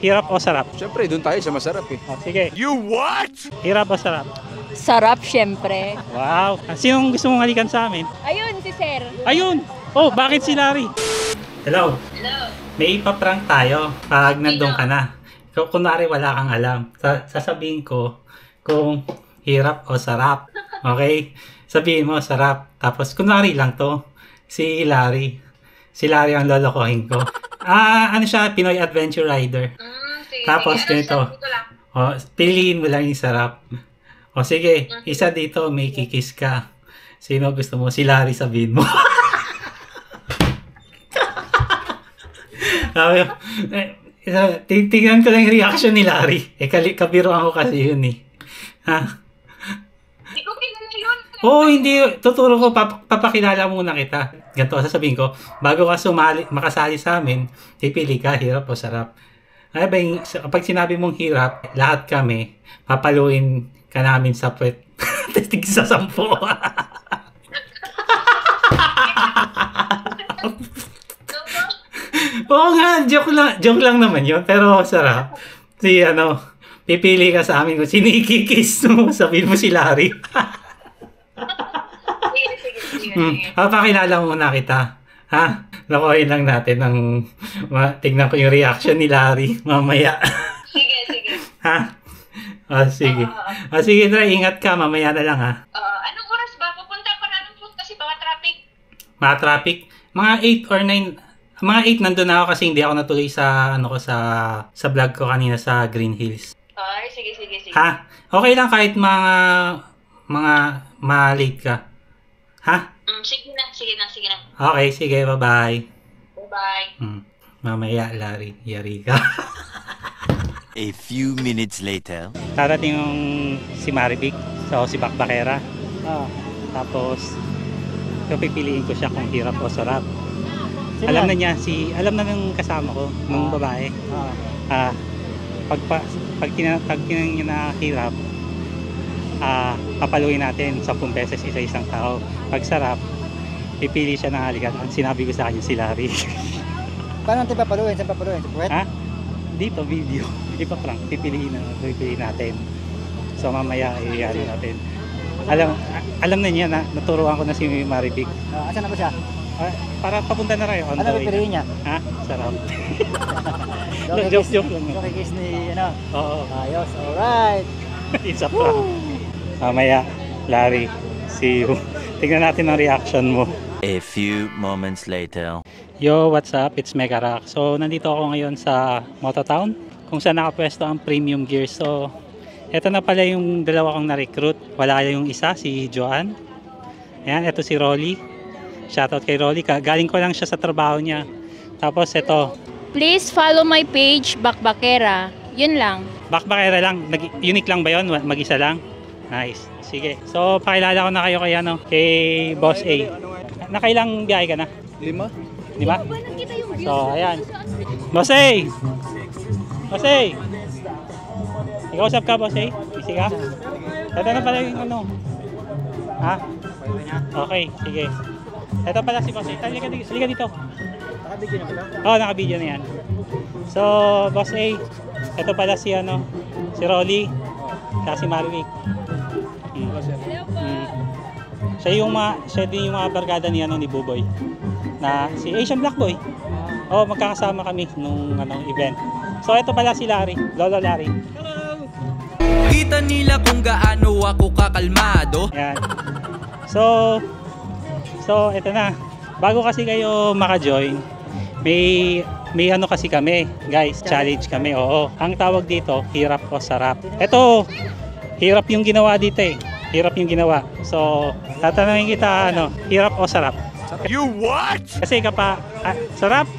Hirap o sarap? Siyempre, doon tayo sa masarap eh. O, sige. You what? Hirap o sarap? Sarap, syempre. Wow. Sinong gusto mong halikan sa amin? Ayun, si Sir. Ayun! Oh, bakit si Larry? Hello. Hello. May ipaprank tayo pag nandun ka na. So, kunwari wala kang alam. Sasabihin ko kung hirap o sarap. Okay? Sabihin mo, sarap. Tapos, kunwari lang to. Si Larry. Si Larry ang lolokohin ko. Ano siya? Pinoy Adventure Rider. Sige, Tapos, sige. ganito. O, piliin mo lang yung sarap. O, sige. Isa dito, may kikis ka. Sino gusto mo? Si Larry, sabihin mo. Tingnan ko lang yung reaction ni Larry. Kabiruan ko kasi yun eh. Ha? Hindi ko kilala yun. Oo, hindi. Tuturo ko, papakilala muna kita. Ganito, sasabihin ko, bago ka makasali sa amin, pipili ka, hirap o sarap. Ay ba, kapag sinabi mong hirap, lahat kami, papaluin ka namin sa puwet. Tig sa 10. Oo nga, joke lang naman yun, pero sarap. Pipili ka sa amin kung sino ikikis mo, sabihin mo si Larry. Sige. Papakilala muna kita. Ha? Lakohin lang natin tignan ko yung reaction ni Larry mamaya. Sige. Ha? Sige. Sige, Dre, ingat ka. Mamaya na lang, ha? Anong oras ba? Pupunta pa natin po kasi baka traffic. Mga traffic? Mga 8 or 9. Mga 8 nandun na ako kasi hindi ako natuloy sa vlog ko kanina sa Green Hills. Ay, sige. Ha? Okay lang kahit mga late ka. Ha? Sige na. Okay, sige. Bye-bye. Bye-bye. Mamaya, Larry. Yari ka. A few minutes later. Darating yung si Maribik. So, si Bakbakera. Tapos, pipiliin ko siya kung hirap o sarap. Alam na niya, alam na ng kasama ko, nung babae. Pag tinanong niya na hirap, papaluin natin 10 beses isa-isang tao. Pag sarap, pipili siya ng halikan. Ang sinabi ko sa kanya si Larry. Paano natin papaluin? Saan papaluin? Sa puwet? Ha? Dito, video. Hindi pa prank. Pipiliin natin. So mamaya, i-ano natin. Alam na niya na naturuan ko na si Maribik. Asan na ba siya? Para papunta na rin. Ano pipiliin niya? Ha? Sarap. Joke lang. Yung kikis ni, Oo. Ayos, alright. It's a prank. Mamaya, Larry, see you. Tingnan natin ang reaction mo. A few moments later. Yo, what's up? It's Mega Rock. So, nandito ako ngayon sa Mototown, kung saan nakapwesto ang premium gear. So, eto na pala yung dalawa kong na-recruit. Wala yung isa, si Joanne. Ayan, eto si Rolly. Shoutout kay Rolly. Galing ko lang siya sa trabaho niya. Tapos, eto. Please follow my page, Bakbakera. Yun lang. Bakbakera lang. Unique lang ba yun? Mag-isa lang? Nice. Sige. So, pakilala ko na kayo kay Boss A. Nakailang biyahe ka na? 5. 5? So, ayan. Boss A! Boss A! Ikaw usap ka, Boss A? Busy ka? Ito na pala yung ano. Ha? Okay, sige. Ito pala si Boss A. Halika dito. Nakabidyo na ba ito? Oo, nakabidyo na yan. So, Boss A, ito pala si Rolly, saka si Marvick. Siya din yung mga barkada ni Buboy. Na si Asian Black Boy. Magkakasama kami nung event. So, ito pala si Larry, Lolo Larry. Kita nila kung gaano ako kakalmado. Yan. So, ito na. Bago kasi kayo maka-join, may kasi kami, guys, challenge kami. Oo. Ang tawag dito, hirap o sarap. Ito, hirap yung ginawa dito eh. Hirap yung ginawa. So, tatanungin kita, hirap o sarap? You what? Kasi sarap?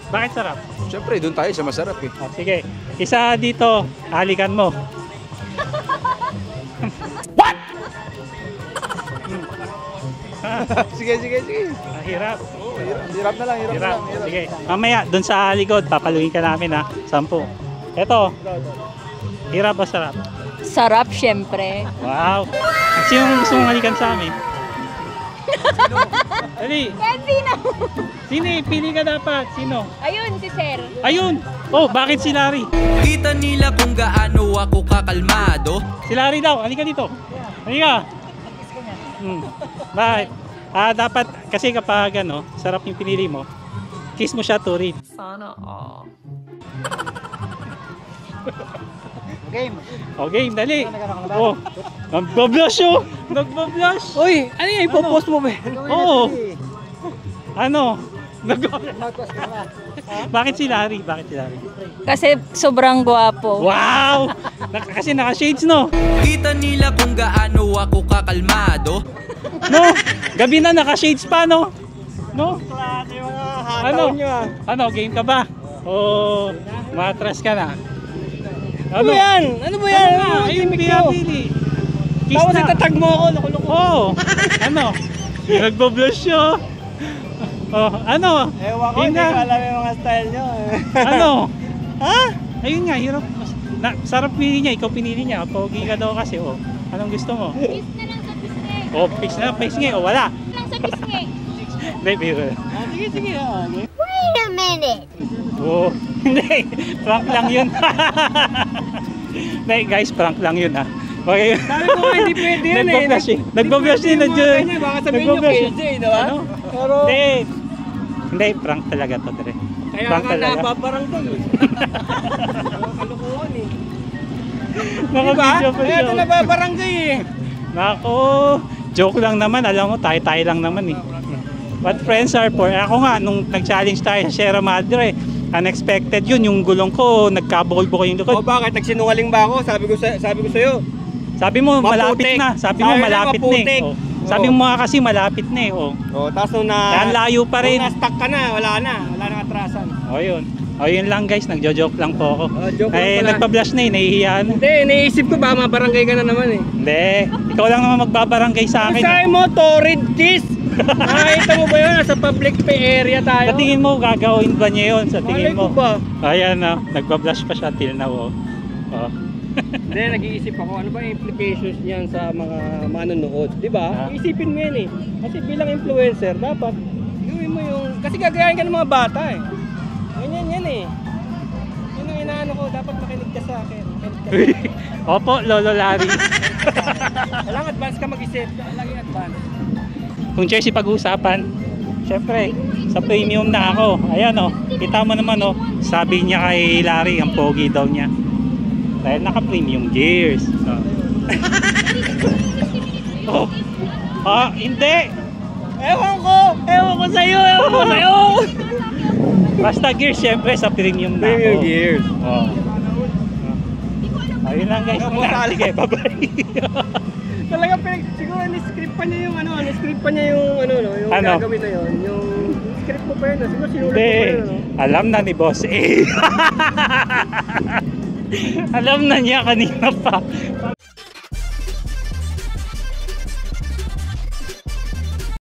Bakit sarap? Siyempre, doon tayo sa masarap eh. Sige. Isa dito, halikan mo. Sige. Hirap. Hirap na lang. Sige. Mamaya, dun sa likod, papaluin ka namin ha. 10. Ito. Hirap o sarap? Sarap, syempre. Wow. Sino gusto mong halikan sa amin? Dali. Kahit sino. Sino eh? Pili ka dapat. Sino? Ayun, si Sir. Ayun! Oh, bakit si Larry? Kita nila kung gaano ako kakalmado. Si Larry daw. Halika dito. Halika. Bakit? Dapat, kasi kapag ano, sarap yung pinili mo, kiss mo siya to read. Game. O game, dali. Nagkaroon ka na ba? Oh, nagbablush oh. Nagbablush. Uy, ano yung ipopost mo ba? Oo. Ano? Mag-post ka na. Bakit si Larry? Bakit si Larry? Kasi sobrang gwapo. Wow! Kasi naka-shades, no? Kita nila kung gaano ako kakalmado. No? Gabi na naka-shades pa, no? No? Klase mga Ano? hataw nyo ah. Ano, game ka ba? O matras ka na? Ano ba yan? Ano ba yan? Ano? Ayun, pinapili. Kiss Tapos na. itatag mo ako, nakuloko. Oo. Ano? Nagbablush siya. Oh, ano? Ewan ko, Yun hindi na. ko alam yung mga style nyo. Ano? Ha? Ayun nga, hirap. Sarap pinili niya, ikaw pinili niya. Pogi ka daw kasi, oh. Anong gusto mo? Kiss na lang sa pisngi. Oh, fix na, fix nga, oh, wala. Lang sa pisngi. Hindi, biro. Sige, sige. Okay. Wait a minute. Oh, hindi. Prank lang yun. Hindi, guys, prank lang yun, ha. Okay. Sabi ko nga, hindi pwede yun eh. Nagbablush eh. Nagbablush din na Hindi pwede yung mga dyan. ganyan, baka sabihin nyo KJ, di ba? Ano? Pero, Hindi. Hindi, prank talaga to, Dre. kaya Prank nga talaga. napaparang to eh. Kalukuhan eh. Naka-video pa Kaya siya. ito napabarangay eh. Nako, joke lang naman. Alam mo, tayo-tayo lang naman eh. What friends are for? Ako nga, nung nag-challenge tayo sa Sierra Madre, unexpected yun. Yung gulong ko, nagkabukol-bukol yung O likod. bakit? Nagsinungaling ba ako? Sabi ko sa'yo. Sabi mo, Maputik. malapit na. Sabi mo, Sabi na, malapit na maputik. eh. Oh. Sabi mo mga kasi, malapit na eh. Oh. O, tapos nung Kaya layo pa rin. Nung na-stuck ka na, wala nang atrasan. O yun. O yun lang guys, nagjo-joke lang po ako. Joke lang Eh, pala. nagpa-blush na eh, nahihiya na. Hindi, naisip ko ba mabarangay ka na naman eh. Hindi, ikaw lang naman magbabarangay sa akin. Sabi mo, torrid kiss! Nakita mo ba yun? Nasa public area tayo. Sa tingin mo, gagawin ba niya yun? Sa tingin Malay ko mo? ba? Ayan na, nagpa-blush pa siya till now. Oh. Oh. Hindi, nag-iisip ako, ano ba yung implications niyan sa mga manonood? Di ba? Ah. Iisipin mo yan eh. Kasi bilang influencer, dapat gawin mo yung... Kasi gagayahin ka ng mga bata eh. Ganyan yan eh. Yun ang inaano ko, dapat makinig ka sa akin. Makinig ka sa akin. Opo, Lolo Larry. Walang advance ka mag-isip. Lagi advance. Kung Chelsea pag-uusapan, syempre, sa premium na ako. Ayan oh, kita mo naman oh, sabi niya kay Larry, ang pogi daw niya. Dahil naka-premium gears. Oh. Ah, hindi. Ewan ko sa'yo. Basta gears, syempre, sa premium na ako. gears. Oh. Ayun lang guys. Ako, Muna. tali. Sige, bye-bye. Talaga, siguro ni-script pa niya yung yung Ano? gagawin na yun. Yung script mo pa yun, siguro sinulat mo Hindi. pa yun. Alam na ni Boss A. Alam na niya kanina pa.